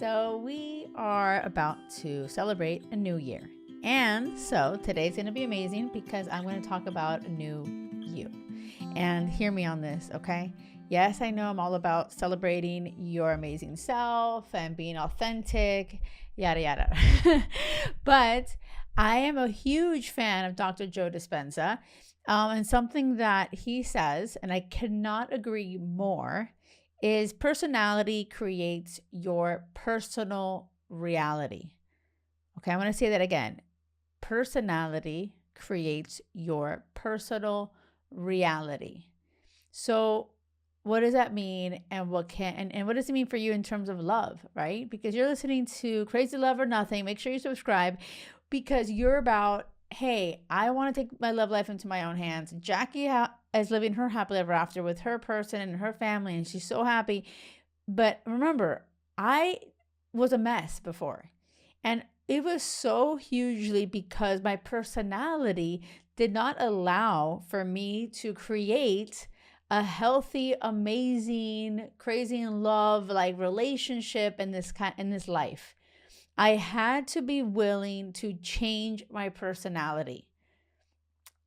So we are about to celebrate a new year. And so today's going to be amazing because I'm going to talk about a new you. And hear me on this, okay? Yes, I know I'm all about celebrating your amazing self and being authentic, yada, yada. But I am a huge fan of Dr. Joe Dispenza. And something that he says, and I cannot agree more, is personality creates your personal reality. Okay, I'm going to say that again. Personality creates your personal reality. So what does that mean, and what does it mean for you in terms of love, right? Because you're listening to Crazy Love or Nothing. Make sure you subscribe because you're about, hey, I want to take my love life into my own hands. Jackie is living her happily ever after with her person and her family, and she's so happy. But remember, I was a mess before, and it was so hugely because my personality did not allow for me to create a healthy, amazing, crazy in love like relationship in this life. I had to be willing to change my personality.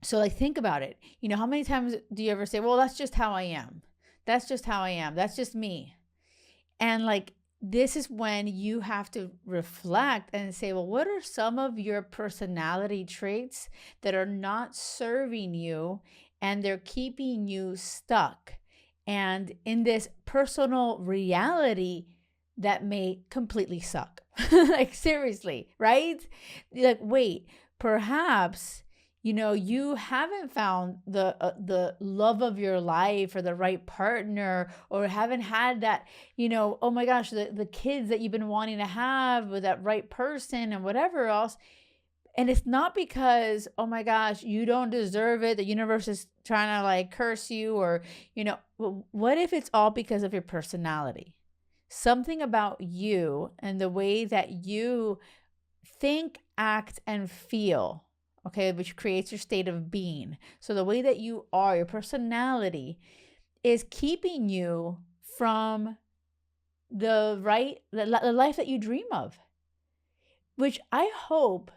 So like, think about it. You know, how many times do you ever say, well, that's just how I am. That's just how I am. That's just me. And like, this is when you have to reflect and say, well, what are some of your personality traits that are not serving you and they're keeping you stuck and in this personal reality that may completely suck? Like, seriously, right? Like, wait, perhaps, you know, you haven't found the love of your life or the right partner, or haven't had that, you know, oh my gosh, the kids that you've been wanting to have with that right person and whatever else. And it's not because, oh my gosh, you don't deserve it. The universe is trying to like curse you, or, you know, what if it's all because of your personality? Something about you and the way that you think, act, and feel, okay, which creates your state of being. So the way that you are, your personality, is keeping you from the life that you dream of, which I hope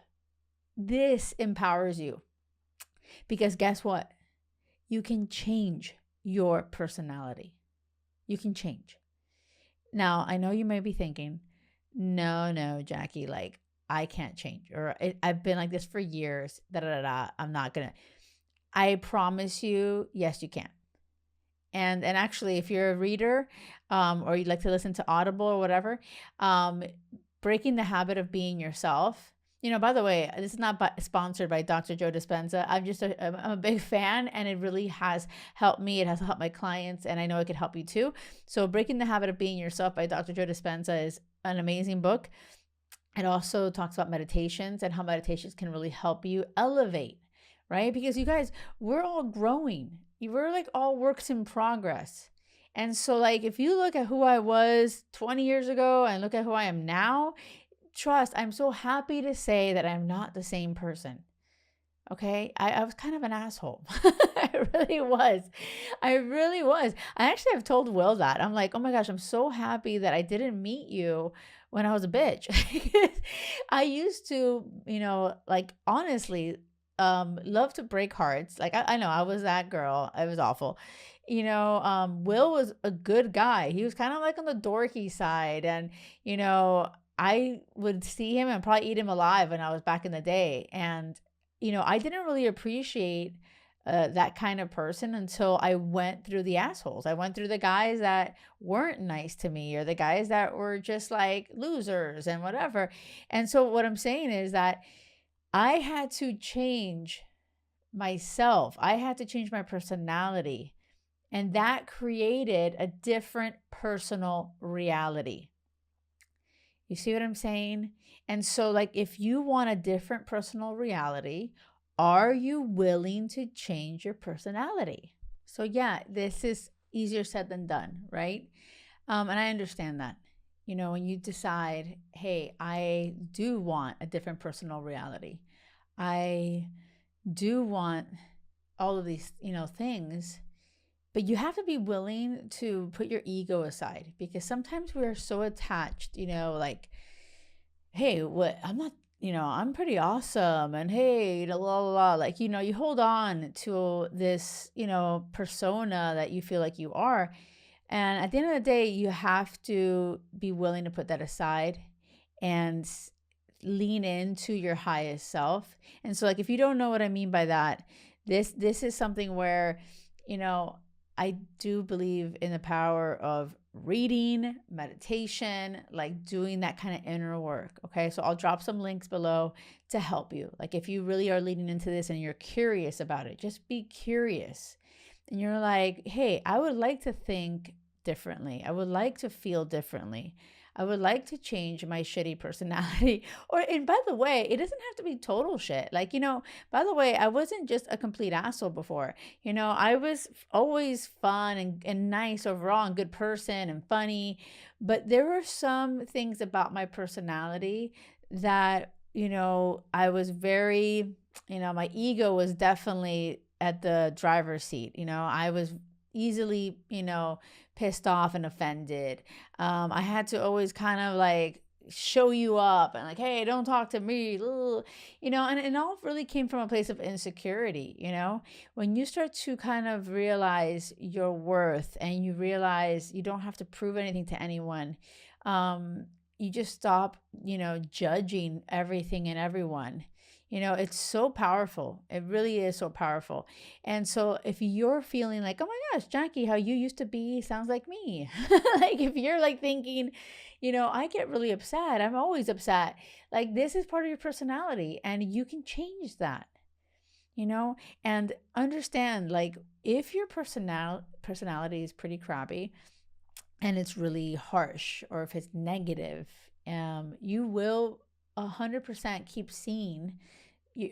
this empowers you. Because guess what? You can change your personality. You can change. Now, I know you may be thinking, no, Jackie, like, I can't change, or I've been like this for years, I'm not gonna. I promise you, yes, you can. And actually, if you're a reader, or you'd like to listen to Audible or whatever, Breaking the Habit of Being Yourself. You know, by the way, this is not sponsored by Dr. Joe Dispenza. I'm a big fan, and it really has helped me. It has helped my clients, and I know it could help you too. So Breaking the Habit of Being Yourself by Dr. Joe Dispenza is an amazing book. It also talks about meditations and how meditations can really help you elevate, right? Because you guys, we're all growing. We're like all works in progress. And so like, if you look at who I was 20 years ago and look at who I am now, trust, I'm so happy to say that I'm not the same person. Okay, I was kind of an asshole. I really was. I actually have told Will that. I'm like, oh my gosh, I'm so happy that I didn't meet you when I was a bitch. I used to, you know, like, honestly, love to break hearts. Like, I know I was that girl. I was awful. You know, Will was a good guy. He was kind of like on the dorky side. And, you know, I would see him and probably eat him alive when I was back in the day. And you know, I didn't really appreciate that kind of person until I went through the assholes. I went through the guys that weren't nice to me, or the guys that were just like losers and whatever. And so what I'm saying is that I had to change myself. I had to change my personality. And that created a different personal reality. You see what I'm saying? And so like, if you want a different personal reality, are you willing to change your personality? So yeah, this is easier said than done, right? And I understand that. You know, when you decide, hey, I do want a different personal reality. I do want all of these, you know, things. But you have to be willing to put your ego aside, because sometimes we are so attached, like, hey, what, I'm not, I'm pretty awesome. And hey, blah, blah, blah. Like, you hold on to this, persona that you feel like you are. And at the end of the day, you have to be willing to put that aside and lean into your highest self. And so, like, if you don't know what I mean by that, this is something where, I do believe in the power of reading, meditation, like doing that kind of inner work. Okay. So I'll drop some links below to help you. Like, if you really are leaning into this and you're curious about it, just be curious. And you're like, hey, I would like to think differently. I would like to feel differently. I would like to change my shitty personality. And by the way, it doesn't have to be total shit. Like, by the way, I wasn't just a complete asshole before. I was always fun and nice overall, and good person and funny. But there were some things about my personality that, I was very, my ego was definitely at the driver's seat. I was easily, pissed off and offended. I had to always kind of like show you up and like, hey, don't talk to me, and it all really came from a place of insecurity. When you start to kind of realize your worth and you realize you don't have to prove anything to anyone, you just stop, judging everything and everyone. It's so powerful. It really is so powerful. And so if you're feeling like, oh my gosh, Jackie, how you used to be sounds like me. Like, if you're like thinking, I get really upset. I'm always upset. Like, this is part of your personality and you can change that, and understand, like, if your personality is pretty crappy and it's really harsh, or if it's negative, you will 100% keep seeing,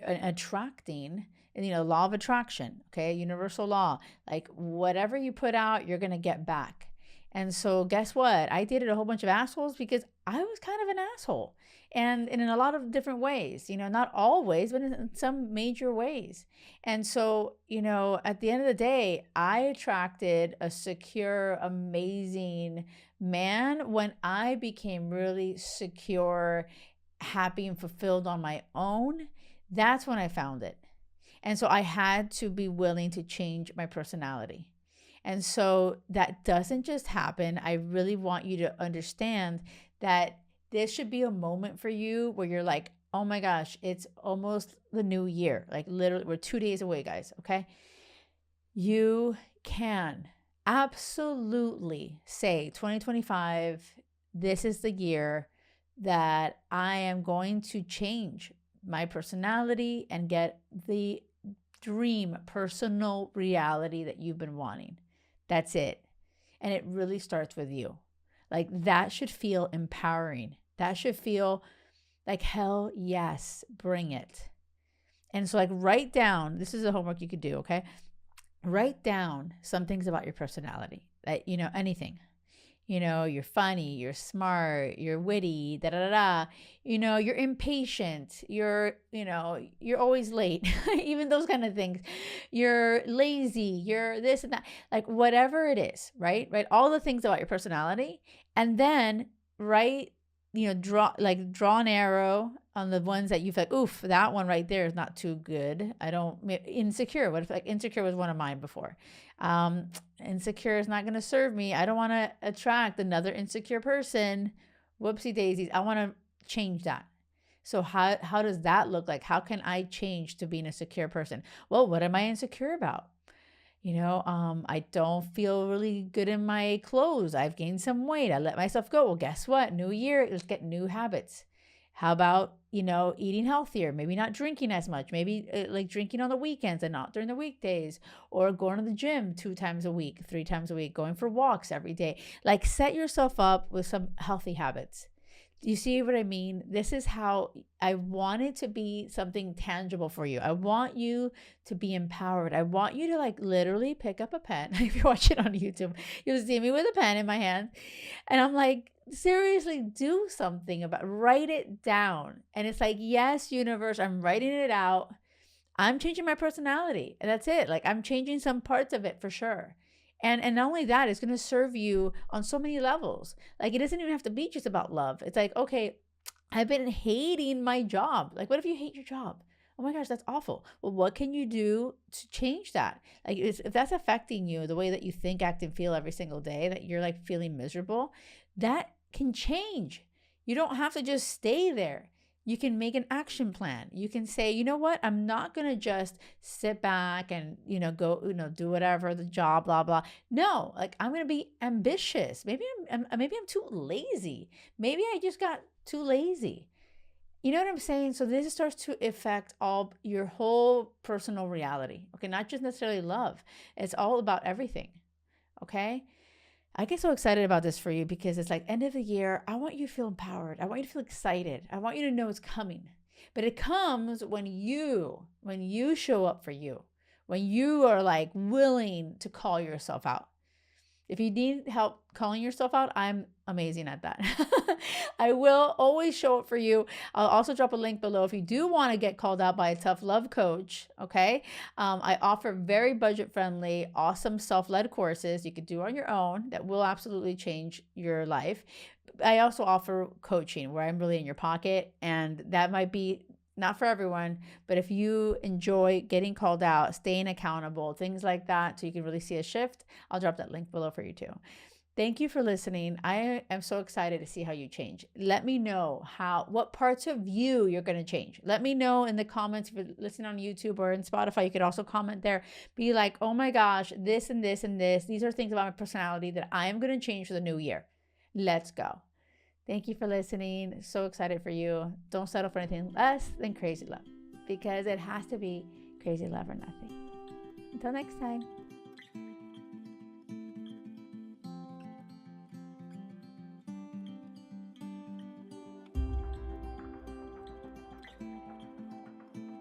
attracting, and law of attraction, okay, universal law, like whatever you put out, you're gonna get back. And so guess what? I dated a whole bunch of assholes because I was kind of an asshole, and in a lot of different ways, not always, but in some major ways. And so, at the end of the day, I attracted a secure, amazing man when I became really secure, happy, and fulfilled on my own. That's when I found it. And so I had to be willing to change my personality. And so that doesn't just happen. I really want you to understand that this should be a moment for you where you're like, oh my gosh, it's almost the new year. Like, literally, we're 2 days away, guys. Okay. You can absolutely say 2025, this is the year that I am going to change my personality and get the dream personal reality that you've been wanting. That's it. And it really starts with you. Like, that should feel empowering. That should feel like, hell yes, bring it. And so, like, write down, this is a homework you could do, okay? Write down some things about your personality, that, anything. You're funny, you're smart, you're witty, you're impatient, you're always late, even those kind of things. You're lazy, you're this and that, like whatever it is, right? Right. All the things about your personality, and then write, draw an arrow on the ones that you feel like, oof, that one right there is not too good. Insecure. What if, like, insecure was one of mine before? Insecure is not going to serve me. I don't want to attract another insecure person. Whoopsie daisies. I want to change that. So how does that look like? How can I change to being a secure person? Well, what am I insecure about? I don't feel really good in my clothes. I've gained some weight. I let myself go. Well, guess what? New year, let's get new habits. How about, eating healthier, maybe not drinking as much, maybe like drinking on the weekends and not during the weekdays, or going to the gym 2 times a week, 3 times a week, going for walks every day. Like, set yourself up with some healthy habits. You see what I mean? This is how I want it to be, something tangible for you. I want you to be empowered. I want you to, like, literally pick up a pen. If you watch it on YouTube, you'll see me with a pen in my hand. And I'm like, seriously, do something write it down. And it's like, yes, universe, I'm writing it out. I'm changing my personality. And that's it. Like, I'm changing some parts of it for sure. And not only that, it's going to serve you on so many levels. Like, it doesn't even have to be just about love. It's like, okay, I've been hating my job. Like, what if you hate your job? Oh my gosh, that's awful. Well, what can you do to change that? Like, if that's affecting you, the way that you think, act, and feel every single day, that you're like feeling miserable, that can change. You don't have to just stay there. You can make an action plan. You can say, you know what? I'm not going to just sit back and, go, do whatever, the job, blah, blah. No, like, I'm going to be ambitious. Maybe I'm too lazy. Maybe I just got too lazy. You know what I'm saying? So this starts to affect all your whole personal reality. Okay. Not just necessarily love. It's all about everything. Okay. I get so excited about this for you because it's like end of the year. I want you to feel empowered. I want you to feel excited. I want you to know it's coming. But it comes when you show up for you, when you are like willing to call yourself out. If you need help calling yourself out, I'm amazing at that. I will always show up for you. I'll also drop a link below if you do want to get called out by a tough love coach. Okay. I offer very budget friendly, awesome self-led courses you could do on your own that will absolutely change your life. I also offer coaching where I'm really in your pocket, and that might be not for everyone, but if you enjoy getting called out, staying accountable, things like that, so you can really see a shift, I'll drop that link below for you too. Thank you for listening. I am so excited to see how you change. Let me know what parts of you're going to change. Let me know in the comments. If you're listening on YouTube or in Spotify, you could also comment there. Be like, oh my gosh, this and this and this. These are things about my personality that I am going to change for the new year. Let's go. Thank you for listening. So excited for you. Don't settle for anything less than crazy love, because it has to be crazy love or nothing. Until next time.